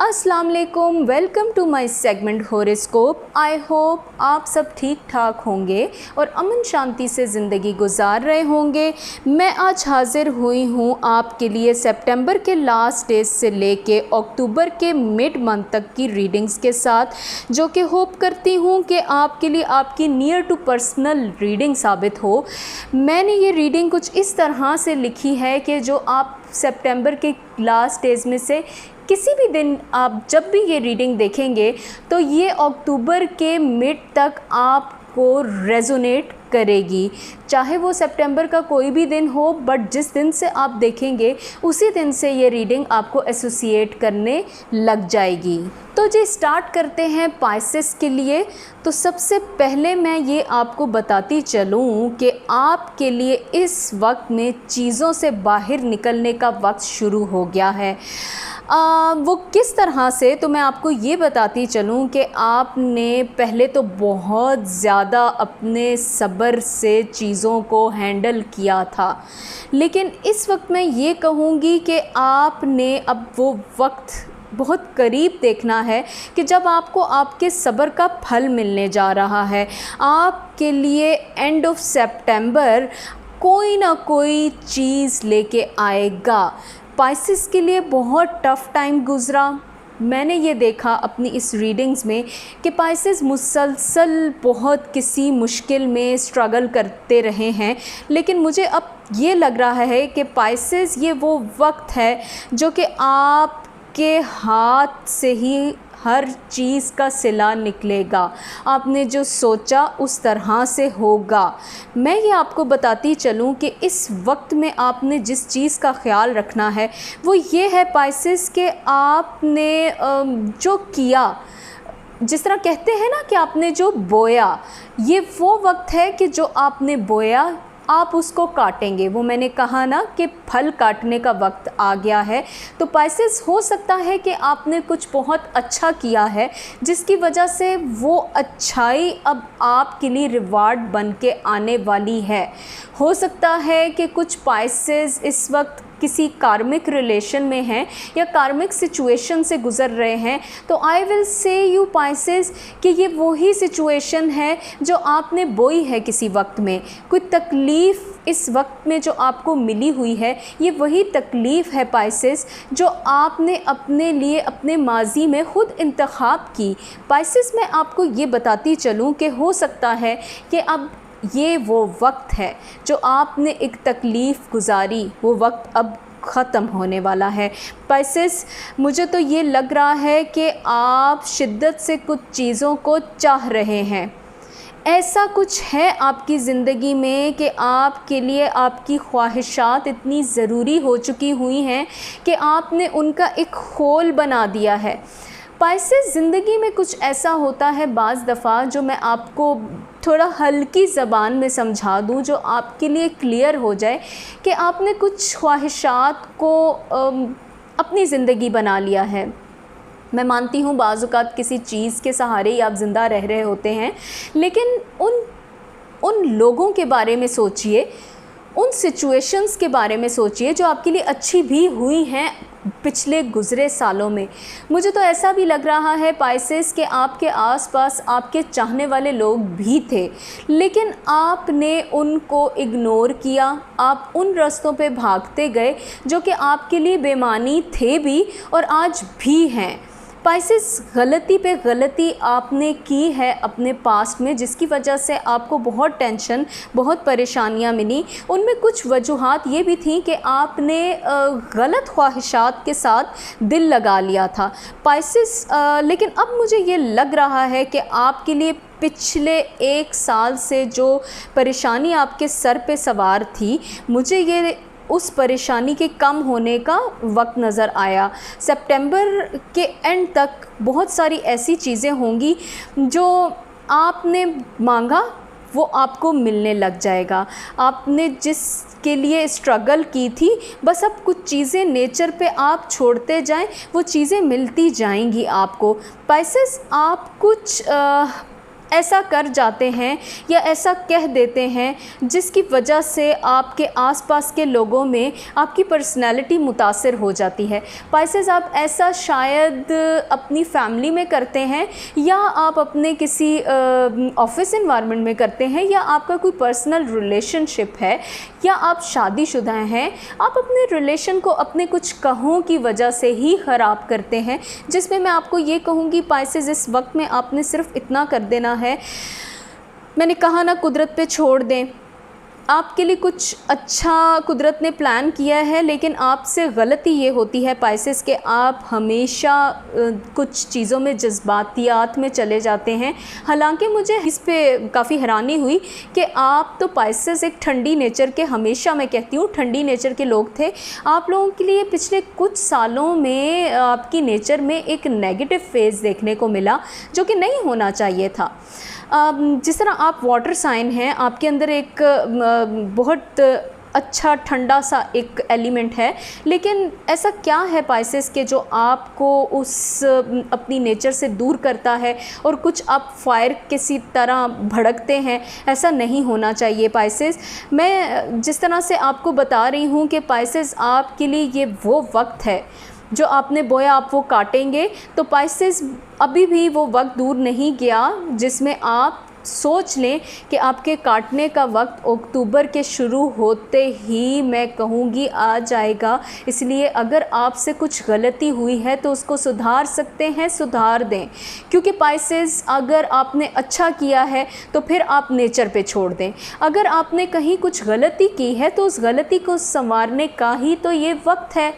अस्सलाम वालेकुम, welcome to my segment horoscope. I hope आप सब ठीक ठाक होंगे और अमन शांति से ज़िंदगी गुजार रहे होंगे। मैं आज हाज़िर हुई हूँ आपके लिए सितंबर के लास्ट डेज से लेके अक्टूबर के मिड मंथ तक की रीडिंग्स के साथ, जो कि होप करती हूँ कि आपके लिए आपकी नियर टू पर्सनल रीडिंग साबित हो। मैंने ये रीडिंग कुछ इस तरह से लिखी है कि जो आप सितंबर के लास्ट डेज में से किसी भी दिन आप जब भी ये रीडिंग देखेंगे तो ये अक्टूबर के मिड तक आपको रेजोनेट करेगी, चाहे वो सितंबर का कोई भी दिन हो, बट जिस दिन से आप देखेंगे उसी दिन से ये रीडिंग आपको एसोसिएट करने लग जाएगी। तो जी स्टार्ट करते हैं पाइसेस के लिए। तो सबसे पहले मैं ये आपको बताती चलूँ कि आपके लिए इस वक्त में चीज़ों से बाहर निकलने का वक्त शुरू हो गया है। वो किस तरह से, तो मैं आपको ये बताती चलूँ कि आपने पहले तो बहुत ज़्यादा अपने सब्र से चीज़ों को हैंडल किया था, लेकिन इस वक्त मैं ये कहूँगी कि आपने अब वो वक्त बहुत करीब देखना है कि जब आपको आपके सब्र का फल मिलने जा रहा है। आपके लिए एंड ऑफ सितंबर कोई ना कोई चीज़ लेके आएगा। पाइसेस के लिए बहुत टफ़ टाइम गुज़रा। मैंने ये देखा अपनी इस रीडिंग्स में कि पाइसेस मुसलसल बहुत किसी मुश्किल में स्ट्रगल करते रहे हैं, लेकिन मुझे अब ये लग रहा है कि पाइसेस ये वो वक्त है जो कि आपके हाथ से ही हर चीज़ का सिला निकलेगा। आपने जो सोचा उस तरह से होगा। मैं ये आपको बताती चलूँ कि इस वक्त में आपने जिस चीज़ का ख्याल रखना है वो ये है पाइसेस के आपने जो किया, जिस तरह कहते हैं ना कि आपने जो बोया, ये वो वक्त है कि जो आपने बोया आप उसको काटेंगे। वो मैंने कहा ना कि फल काटने का वक्त आ गया है। तो पाइसेस हो सकता है कि आपने कुछ बहुत अच्छा किया है जिसकी वजह से वो अच्छाई अब आपके लिए रिवार्ड बन के आने वाली है। हो सकता है कि कुछ पाइसेस इस वक्त किसी कार्मिक रिलेशन में हैं या कार्मिक सिचुएशन से गुज़र रहे हैं। तो I will say you Pisces कि ये वही सिचुएशन है जो आपने बोई है किसी वक्त में। कोई तकलीफ़ इस वक्त में जो आपको मिली हुई है, ये वही तकलीफ़ है पाइसेस जो आपने अपने लिए अपने माजी में ख़ुद इंतखाब की। पाइसेस मैं आपको ये बताती चलूँ कि हो सकता है कि अब ये वो वक्त है जो आपने एक तकलीफ़ गुजारी, वो वक्त अब ख़त्म होने वाला है। पाइसेस मुझे तो ये लग रहा है कि आप शिद्दत से कुछ चीज़ों को चाह रहे हैं। ऐसा कुछ है आपकी ज़िंदगी में कि आपके लिए आपकी ख्वाहिशात इतनी ज़रूरी हो चुकी हुई हैं कि आपने उनका एक खोल बना दिया है। पाइसेस ज़िंदगी में कुछ ऐसा होता है बाज़ दफ़ा, जो मैं आपको थोड़ा हल्की ज़बान में समझा दूं, जो आपके लिए क्लियर हो जाए कि आपने कुछ ख्वाहिशात को अपनी ज़िंदगी बना लिया है। मैं मानती हूँ बाज़ औक़ात किसी चीज़ के सहारे ही आप ज़िंदा रह रहे होते हैं, लेकिन उन लोगों के बारे में सोचिए, उन सिचुएशंस के बारे में सोचिए जो आपके लिए अच्छी भी हुई हैं पिछले गुज़रे सालों में। मुझे तो ऐसा भी लग रहा है पाइसेस कि आपके आसपास आपके चाहने वाले लोग भी थे, लेकिन आपने उनको इग्नोर किया। आप उन रास्तों पे भागते गए जो कि आपके लिए बेमानी थे भी और आज भी हैं। पाइसेस गलती पे गलती आपने की है अपने पास्ट में, जिसकी वजह से आपको बहुत टेंशन, बहुत परेशानियां मिली। उनमें कुछ वजूहात ये भी थी कि आपने गलत ख्वाहिशात के साथ दिल लगा लिया था पाइसेस। लेकिन अब मुझे ये लग रहा है कि आपके लिए पिछले 1 साल से जो परेशानी आपके सर पे सवार थी, मुझे ये उस परेशानी के कम होने का वक्त नज़र आया। सितंबर के एंड तक बहुत सारी ऐसी चीज़ें होंगी जो आपने मांगा वो आपको मिलने लग जाएगा। आपने जिसके लिए स्ट्रगल की थी, बस अब कुछ चीज़ें नेचर पे आप छोड़ते जाएं, वो चीज़ें मिलती जाएंगी आपको। पाइसेस आप कुछ ऐसा कर जाते हैं या ऐसा कह देते हैं जिसकी वजह से आपके आसपास के लोगों में आपकी पर्सनैलिटी मुतासिर हो जाती है। पाइसेस, आप ऐसा शायद अपनी फैमिली में करते हैं या आप अपने किसी ऑफिस एनवायरनमेंट में करते हैं या आपका कोई पर्सनल रिलेशनशिप है या आप शादीशुदा हैं। आप अपने रिलेशन को अपने कुछ कहों की वजह से ही ख़राब करते हैं, जिसमें मैं आपको ये कहूँगी पाइसेस, इस वक्त में आपने सिर्फ इतना कर देना है, मैंने कहा ना, कुदरत पे छोड़ दें। आपके लिए कुछ अच्छा कुदरत ने प्लान किया है, लेकिन आपसे गलती ये होती है पाइसेस कि आप हमेशा कुछ चीज़ों में जज्बातियात में चले जाते हैं। हालांकि मुझे इस पे काफ़ी हैरानी हुई कि आप तो पाइसेस एक ठंडी नेचर के, हमेशा मैं कहती हूँ ठंडी नेचर के लोग थे। आप लोगों के लिए पिछले कुछ सालों में आपकी नेचर में एक नेगेटिव फेज़ देखने को मिला, जो कि नहीं होना चाहिए था। जिस तरह आप वाटर साइन हैं, आपके अंदर एक बहुत अच्छा ठंडा सा एक एलिमेंट है, लेकिन ऐसा क्या है पाइसेस के जो आपको उस अपनी नेचर से दूर करता है और कुछ आप फायर किसी तरह भड़कते हैं। ऐसा नहीं होना चाहिए पाइसेस। मैं जिस तरह से आपको बता रही हूँ कि पाइसेस, आपके लिए ये वो वक्त है जो आपने बोया आप वो काटेंगे। तो पाइसेस, अभी भी वो वक्त दूर नहीं गया जिसमें आप सोच लें कि आपके काटने का वक्त अक्टूबर के शुरू होते ही मैं कहूँगी आ जाएगा। इसलिए अगर आपसे कुछ गलती हुई है तो उसको सुधार सकते हैं, सुधार दें। क्योंकि पाइसेस, अगर आपने अच्छा किया है तो फिर आप नेचर पे छोड़ दें। अगर आपने कहीं कुछ गलती की है तो उस गलती को संवारने का ही तो ये वक्त है।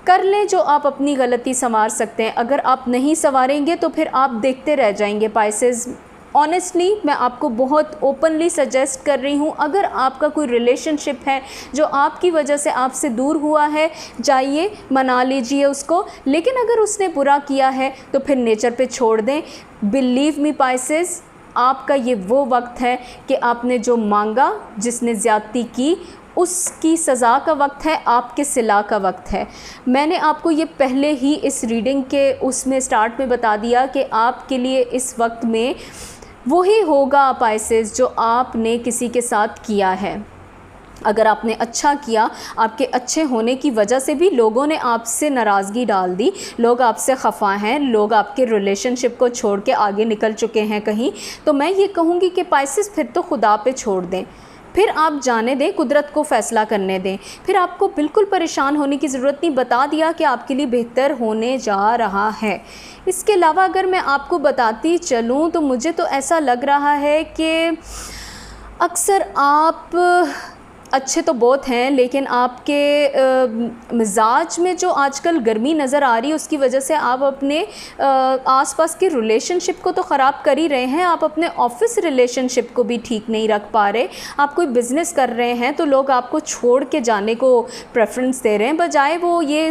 कर लें जो आप अपनी गलती संवार सकते हैं। अगर आप नहीं संवारेंगे तो फिर आप देखते रह जाएंगे पाइसेस। ऑनेस्टली मैं आपको बहुत ओपनली सजेस्ट कर रही हूँ, अगर आपका कोई रिलेशनशिप है जो आपकी वजह से आपसे दूर हुआ है, जाइए मना लीजिए उसको। लेकिन अगर उसने बुरा किया है तो फिर नेचर पे छोड़ दें। बिलीव मी पाइसेस, आपका ये वो वक्त है कि आपने जो मांगा, जिसने ज़्यादती की, उसकी सज़ा का वक्त है, आपके सिला का वक्त है। मैंने आपको ये पहले ही इस रीडिंग के उसमें स्टार्ट में बता दिया कि आपके लिए इस वक्त में वही होगा पाइसेस जो आपने किसी के साथ किया है। अगर आपने अच्छा किया, आपके अच्छे होने की वजह से भी लोगों ने आपसे नाराज़गी डाल दी, लोग आपसे खफा हैं, लोग आपके रिलेशनशिप को छोड़ के आगे निकल चुके हैं कहीं, तो मैं ये कहूँगी कि पाइसेस, फिर तो खुदा पे छोड़ दें। फिर आप जाने दें, कुदरत को फ़ैसला करने दें। फिर आपको बिल्कुल परेशान होने की ज़रूरत नहीं। बता दिया कि आपके लिए बेहतर होने जा रहा है। इसके अलावा अगर मैं आपको बताती चलूँ तो मुझे तो ऐसा लग रहा है कि अक्सर आप अच्छे तो बहुत हैं, लेकिन आपके मिजाज में जो आजकल गर्मी नज़र आ रही है उसकी वजह से आप अपने आसपास के रिलेशनशिप को तो ख़राब कर ही रहे हैं, आप अपने ऑफिस रिलेशनशिप को भी ठीक नहीं रख पा रहे। आप कोई बिज़नेस कर रहे हैं तो लोग आपको छोड़ के जाने को प्रेफरेंस दे रहे हैं, बजाय वो ये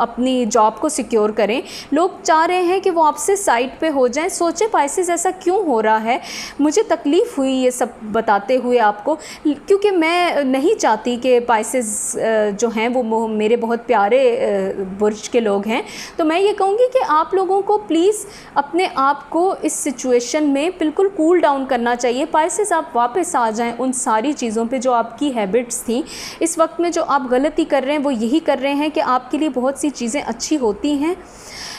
अपनी जॉब को सिक्योर करें। लोग चाह रहे हैं कि वो आपसे साइड पे हो जाएं। सोचे पाइसेस, ऐसा क्यों हो रहा है? मुझे तकलीफ़ हुई ये सब बताते हुए आपको, क्योंकि मैं नहीं चाहती कि पाइसेस जो हैं वो मेरे बहुत प्यारे बुर्ज के लोग हैं। तो मैं ये कहूँगी कि आप लोगों को प्लीज़ अपने आप को इस सिचुएशन में बिल्कुल कूल डाउन करना चाहिए। पाइसेस, आप वापस आ जाएं उन सारी चीज़ों पे जो आपकी हैबिट्स थी। इस वक्त में जो आप गलती कर रहे हैं वो यही कर रहे हैं कि आपके लिए बहुत सी चीज़ें अच्छी होती हैं,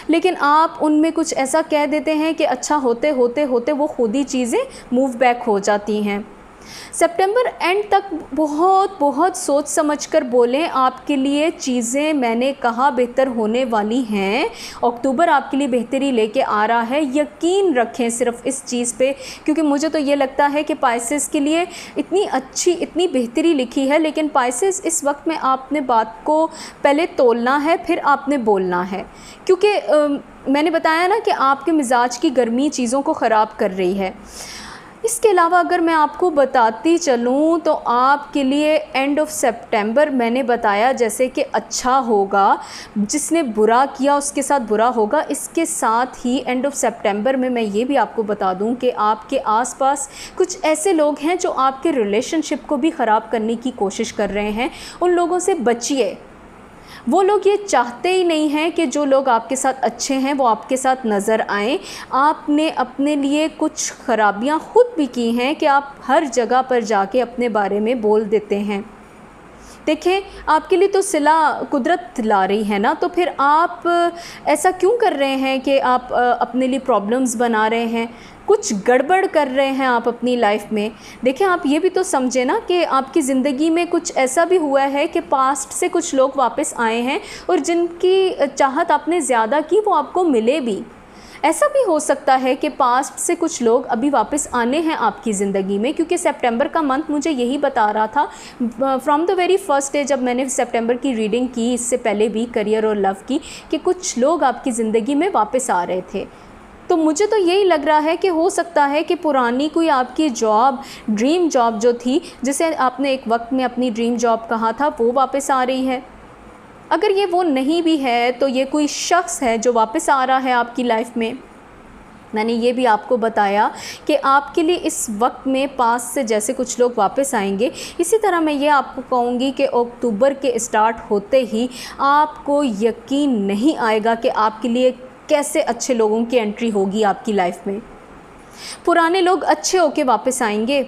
लेकिन आप उनमें कुछ ऐसा कह देते हैं कि अच्छा होते होते होते वो खुद ही चीज़ें मूव बैक हो जाती हैं। सितंबर एंड तक बहुत बहुत सोच समझकर बोलें। आपके लिए चीज़ें, मैंने कहा, बेहतर होने वाली हैं। अक्टूबर आपके लिए बेहतरी लेके आ रहा है, यकीन रखें सिर्फ इस चीज़ पे, क्योंकि मुझे तो ये लगता है कि पाइसेस के लिए इतनी अच्छी, इतनी बेहतरी लिखी है। लेकिन पाइसेस, इस वक्त में आपने बात को पहले तोलना है, फिर आपने बोलना है, क्योंकि मैंने बताया ना कि आपके मिजाज की गर्मी चीज़ों को ख़राब कर रही है। इसके अलावा अगर मैं आपको बताती चलूँ तो आपके लिए एंड ऑफ सितंबर, मैंने बताया जैसे कि अच्छा होगा, जिसने बुरा किया उसके साथ बुरा होगा। इसके साथ ही एंड ऑफ सितंबर में मैं ये भी आपको बता दूं कि आपके आसपास कुछ ऐसे लोग हैं जो आपके रिलेशनशिप को भी ख़राब करने की कोशिश कर रहे हैं। उन लोगों से बचिए। वो लोग ये चाहते ही नहीं हैं कि जो लोग आपके साथ अच्छे हैं वो आपके साथ नज़र आएं। आपने अपने लिए कुछ खराबियां खुद भी की हैं कि आप हर जगह पर जाके अपने बारे में बोल देते हैं। देखें, आपके लिए तो सिला कुदरत ला रही है ना, तो फिर आप ऐसा क्यों कर रहे हैं कि आप अपने लिए प्रॉब्लम्स बना रहे हैं, कुछ गड़बड़ कर रहे हैं आप अपनी लाइफ में। देखें, आप ये भी तो समझे ना कि आपकी ज़िंदगी में कुछ ऐसा भी हुआ है कि पास्ट से कुछ लोग वापस आए हैं और जिनकी चाहत आपने ज़्यादा की वो आपको मिले भी। ऐसा भी हो सकता है कि पास्ट से कुछ लोग अभी वापस आने हैं आपकी ज़िंदगी में, क्योंकि सितंबर का मंथ मुझे यही बता रहा था from the very first day जब मैंने सितंबर की रीडिंग की, इससे पहले भी करियर और लव की, कि कुछ लोग आपकी ज़िंदगी में वापस आ रहे थे। तो मुझे तो यही लग रहा है कि हो सकता है कि पुरानी कोई आपकी जॉब, ड्रीम जॉब जो थी, जिसे आपने एक वक्त में अपनी ड्रीम जॉब कहा था, वो वापस आ रही है। अगर ये वो नहीं भी है तो ये कोई शख्स है जो वापस आ रहा है आपकी लाइफ में। मैंने ये भी आपको बताया कि आपके लिए इस वक्त में पास से जैसे कुछ लोग वापस आएंगे, इसी तरह मैं ये आपको कहूँगी कि अक्टूबर के स्टार्ट होते ही आपको यकीन नहीं आएगा कि आपके लिए कैसे अच्छे लोगों की एंट्री होगी आपकी लाइफ में। पुराने लोग अच्छे होके वापस आएंगे।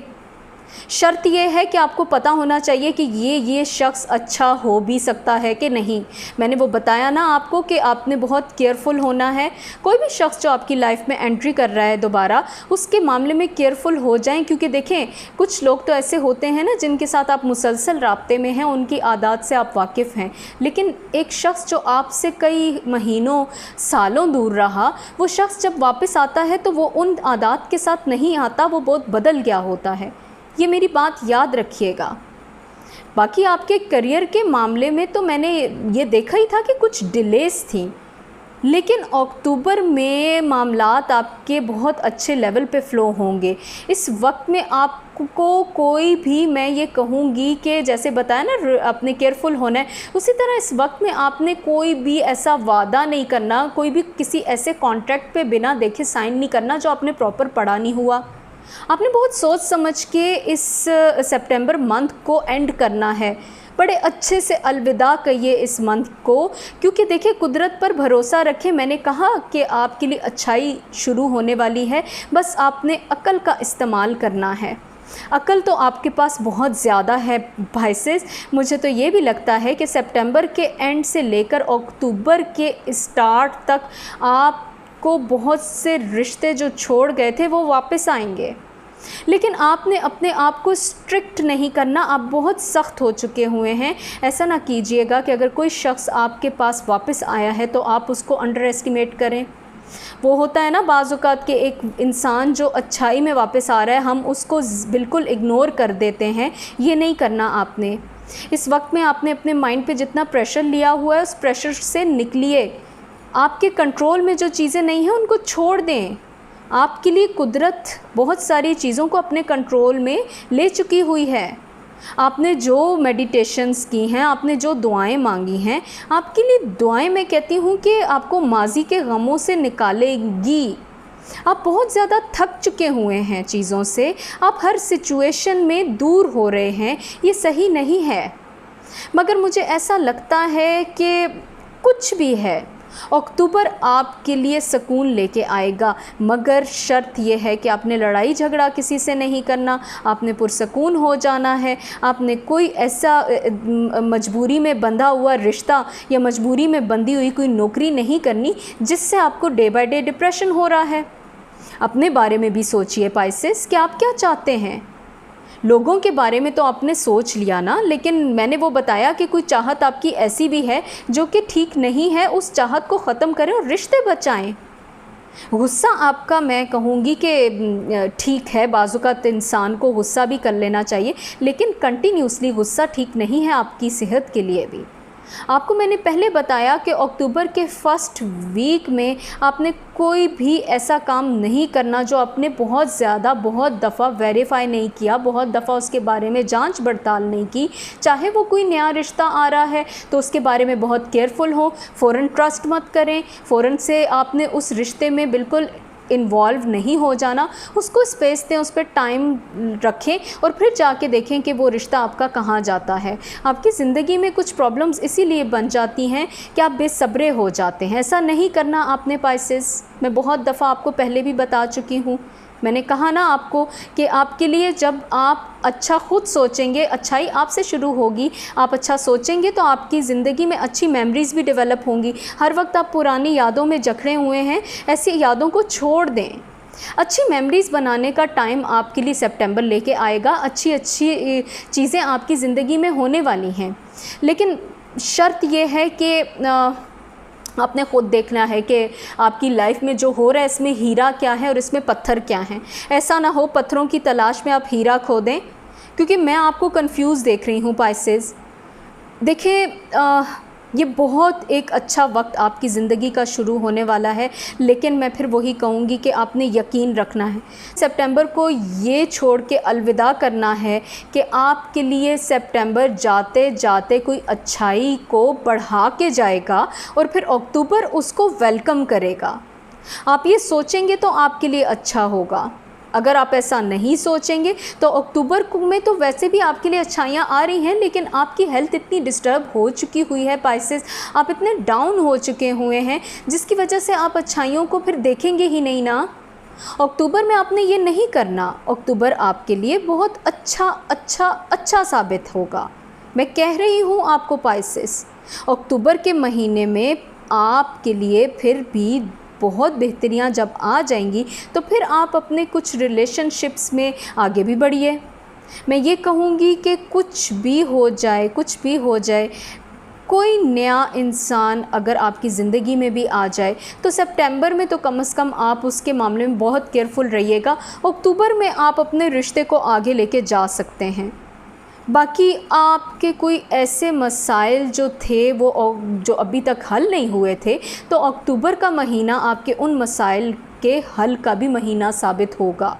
शर्त यह है कि आपको पता होना चाहिए कि ये शख्स अच्छा हो भी सकता है कि नहीं। मैंने वो बताया ना आपको कि आपने बहुत केयरफुल होना है। कोई भी शख्स जो आपकी लाइफ में एंट्री कर रहा है दोबारा, उसके मामले में केयरफुल हो जाएं, क्योंकि देखें, कुछ लोग तो ऐसे होते हैं ना जिनके साथ आप मुसलसल राब्ते में हैं, उनकी आदत से आप वाकिफ़ हैं, लेकिन एक शख्स जो आपसे कई महीनों सालों दूर रहा, वो शख्स जब वापस आता है तो वो उन आदत के साथ नहीं आता, वो बहुत बदल गया होता है। ये मेरी बात याद रखिएगा। बाकी आपके करियर के मामले में तो मैंने ये देखा ही था कि कुछ डिलेस थी, लेकिन अक्टूबर में मामलात आपके बहुत अच्छे लेवल पे फ़्लो होंगे। इस वक्त में आपको कोई भी, मैं ये कहूँगी कि जैसे बताया ना आपने केयरफुल होना है, उसी तरह इस वक्त में आपने कोई भी ऐसा वादा नहीं करना, कोई भी किसी ऐसे कॉन्ट्रैक्ट पे बिना देखे साइन नहीं करना जो आपने प्रॉपर पढ़ा नहीं हुआ। आपने बहुत सोच समझ के इस सितंबर मंथ को एंड करना है। बड़े अच्छे से अलविदा कहिए इस मंथ को, क्योंकि देखिए, कुदरत पर भरोसा रखें। मैंने कहा कि आपके लिए अच्छाई शुरू होने वाली है, बस आपने अक्ल का इस्तेमाल करना है। अक्ल तो आपके पास बहुत ज़्यादा है भाईसेस। मुझे तो ये भी लगता है कि सितंबर के एंड से लेकर अक्टूबर के स्टार्ट तक आप को बहुत से रिश्ते जो छोड़ गए थे वो वापस आएंगे, लेकिन आपने अपने आप को स्ट्रिक्ट नहीं करना। आप बहुत सख्त हो चुके हुए हैं। ऐसा ना कीजिएगा कि अगर कोई शख्स आपके पास वापस आया है तो आप उसको अंडर एस्टिमेट करें। वो होता है ना बाज़ औक़ात के एक इंसान जो अच्छाई में वापस आ रहा है, हम उसको बिल्कुल इग्नोर कर देते हैं। ये नहीं करना आपने। इस वक्त में आपने अपने माइंड पे जितना प्रेशर लिया हुआ है, उस प्रेशर से निकलिए। आपके कंट्रोल में जो चीज़ें नहीं हैं उनको छोड़ दें। आपके लिए कुदरत बहुत सारी चीज़ों को अपने कंट्रोल में ले चुकी हुई है। आपने जो मेडिटेशंस की हैं, आपने जो दुआएं मांगी हैं, आपके लिए दुआएं मैं कहती हूँ कि आपको माजी के गमों से निकालेगी। आप बहुत ज़्यादा थक चुके हुए हैं चीज़ों से, आप हर सिचुएशन में दूर हो रहे हैं। ये सही नहीं है, मगर मुझे ऐसा लगता है कि कुछ भी है, अक्टूबर आपके लिए सुकून लेके आएगा। मगर शर्त यह है कि आपने लड़ाई झगड़ा किसी से नहीं करना, आपने पुरसकून हो जाना है। आपने कोई ऐसा मजबूरी में बंधा हुआ रिश्ता या मजबूरी में बंधी हुई कोई नौकरी नहीं करनी जिससे आपको डे बाय डे डिप्रेशन हो रहा है। अपने बारे में भी सोचिए पाइसेस कि आप क्या चाहते हैं। लोगों के बारे में तो आपने सोच लिया ना, लेकिन मैंने वो बताया कि कोई चाहत आपकी ऐसी भी है जो कि ठीक नहीं है। उस चाहत को ख़त्म करें और रिश्ते बचाएं। गुस्सा आपका, मैं कहूँगी कि ठीक है, बाज़ुकात इंसान को गुस्सा भी कर लेना चाहिए, लेकिन कंटिन्यूसली गुस्सा ठीक नहीं है आपकी सेहत के लिए भी। आपको मैंने पहले बताया कि अक्टूबर के फर्स्ट वीक में आपने कोई भी ऐसा काम नहीं करना जो आपने बहुत दफ़ा वेरीफाई नहीं किया, बहुत दफ़ा उसके बारे में जांच पड़ताल नहीं की। चाहे वो कोई नया रिश्ता आ रहा है तो उसके बारे में बहुत केयरफुल हो, फ़ौरन ट्रस्ट मत करें। फ़ौरन से आपने उस रिश्ते में बिल्कुल इन्वॉल्व नहीं हो जाना, उसको स्पेस दें, उस पर टाइम रखें और फिर जाके देखें कि वो रिश्ता आपका कहाँ जाता है। आपकी ज़िंदगी में कुछ प्रॉब्लम्स इसीलिए बन जाती हैं कि आप बेसब्रे हो जाते हैं। ऐसा नहीं करना आपने पाइसेस, मैं बहुत दफ़ा आपको पहले भी बता चुकी हूँ। मैंने कहा ना आपको कि आपके लिए जब आप अच्छा खुद सोचेंगे, अच्छाई आपसे शुरू होगी, आप अच्छा सोचेंगे तो आपकी ज़िंदगी में अच्छी मेमोरीज़ भी डेवलप होंगी। हर वक्त आप पुरानी यादों में जकड़े हुए हैं, ऐसी यादों को छोड़ दें। अच्छी मेमोरीज़ बनाने का टाइम आपके लिए सितंबर लेके आएगा। अच्छी अच्छी चीज़ें आपकी ज़िंदगी में होने वाली हैं, लेकिन शर्त यह है कि आपने ख़ुद देखना है कि आपकी लाइफ में जो हो रहा है इसमें हीरा क्या है और इसमें पत्थर क्या हैं। ऐसा ना हो पत्थरों की तलाश में आप हीरा खो दें, क्योंकि मैं आपको कंफ्यूज देख रही हूँ पाइसेस। देखिए ये बहुत एक अच्छा वक्त आपकी ज़िंदगी का शुरू होने वाला है, लेकिन मैं फिर वही कहूँगी कि आपने यकीन रखना है। सितंबर को ये छोड़ के अलविदा करना है कि आपके लिए सितंबर जाते जाते कोई अच्छाई को बढ़ा के जाएगा और फिर अक्टूबर उसको वेलकम करेगा। आप ये सोचेंगे तो आपके लिए अच्छा होगा। अगर आप ऐसा नहीं सोचेंगे तो अक्टूबर में तो वैसे भी आपके लिए अच्छाइयाँ आ रही हैं, लेकिन आपकी हेल्थ इतनी डिस्टर्ब हो चुकी हुई है पाइसेस, आप इतने डाउन हो चुके हुए हैं जिसकी वजह से आप अच्छाइयों को फिर देखेंगे ही नहीं ना। अक्टूबर में आपने ये नहीं करना। अक्टूबर आपके लिए बहुत अच्छा साबित होगा। मैं कह रही हूँ आपको पाइसेस, अक्टूबर के महीने में आपके लिए फिर भी बहुत बेहतरियाँ जब आ जाएंगी तो फिर आप अपने कुछ रिलेशनशिप्स में आगे भी बढ़िए। मैं ये कहूँगी कि कुछ भी हो जाए, कोई नया इंसान अगर आपकी ज़िंदगी में भी आ जाए तो सितंबर में तो कम से कम आप उसके मामले में बहुत केयरफुल रहिएगा। अक्टूबर में आप अपने रिश्ते को आगे लेके जा सकते हैं। बाकी आपके कोई ऐसे मसाइल जो थे वो जो अभी तक हल नहीं हुए थे, तो अक्टूबर का महीना आपके उन मसाइल के हल का भी महीना साबित होगा।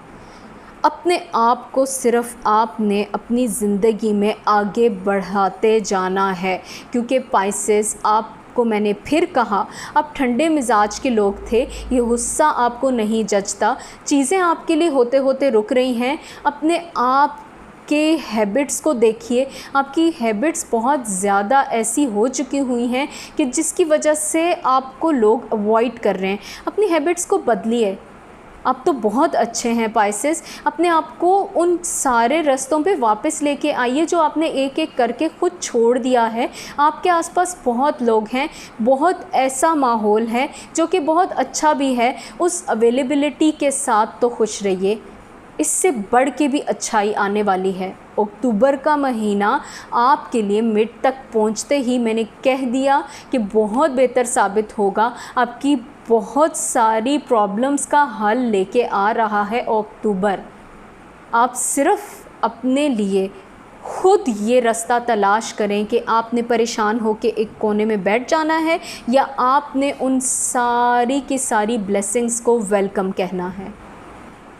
अपने आप को सिर्फ़ आपने अपनी ज़िंदगी में आगे बढ़ाते जाना है, क्योंकि पाइसेस आपको मैंने फिर कहा, आप ठंडे मिजाज के लोग थे, ये गुस्सा आपको नहीं जचता। चीज़ें आपके लिए होते होते रुक रही हैं। अपने आप के हैबिट्स को देखिए, आपकी हैबिट्स बहुत ज़्यादा ऐसी हो चुकी हुई हैं कि जिसकी वजह से आपको लोग अवॉइड कर रहे हैं। अपनी हैबिट्स को बदलिए। आप तो बहुत अच्छे हैं पाइसेस, अपने आप को उन सारे रास्तों पे वापस लेके आइए जो आपने एक एक करके खुद छोड़ दिया है। आपके आसपास बहुत लोग हैं, बहुत ऐसा माहौल है जो कि बहुत अच्छा भी है। उस अवेलेबिलिटी के साथ तो खुश रहिए, इससे बढ़ के भी अच्छाई आने वाली है। अक्टूबर का महीना आपके लिए मिड तक पहुंचते ही मैंने कह दिया कि बहुत बेहतर साबित होगा। आपकी बहुत सारी प्रॉब्लम्स का हल लेके आ रहा है अक्टूबर। आप सिर्फ अपने लिए खुद ये रास्ता तलाश करें कि आपने परेशान होकर एक कोने में बैठ जाना है या आपने उन सारी की सारी ब्लेसिंग्स को वेलकम कहना है।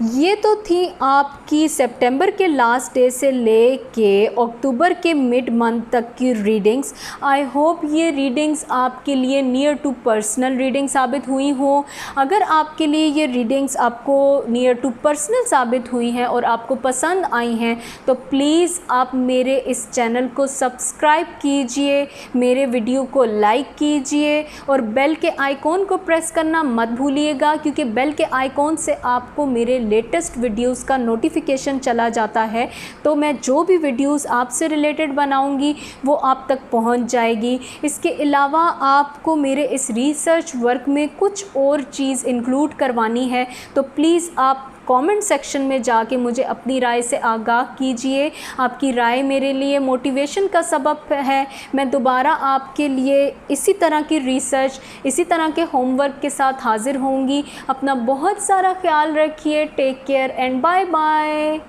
ये तो थी आपकी सितंबर के लास्ट डे से लेके अक्टूबर के मिड मंथ तक की रीडिंग्स। आई होप ये रीडिंग्स आपके लिए नियर टू पर्सनल रीडिंग साबित हुई हो। अगर आपके लिए ये रीडिंग्स आपको नियर टू पर्सनल साबित हुई हैं और आपको पसंद आई हैं तो प्लीज़ आप मेरे इस चैनल को सब्सक्राइब कीजिए, मेरे वीडियो को लाइक कीजिए और बेल के आइकॉन को प्रेस करना मत भूलिएगा, क्योंकि बेल के आइकॉन से आपको मेरे लेटेस्ट वीडियोस का नोटिफिकेशन चला जाता है, तो मैं जो भी वीडियोस आपसे रिलेटेड बनाऊंगी वो आप तक पहुंच जाएगी। इसके अलावा आपको मेरे इस रिसर्च वर्क में कुछ और चीज़ इंक्लूड करवानी है तो प्लीज़ आप कमेंट सेक्शन में जाके मुझे अपनी राय से आगाह कीजिए। आपकी राय मेरे लिए मोटिवेशन का सबब है। मैं दोबारा आपके लिए इसी तरह की रिसर्च, इसी तरह के होमवर्क के साथ हाज़िर होंगी। अपना बहुत सारा ख्याल रखिए। Take care and bye bye.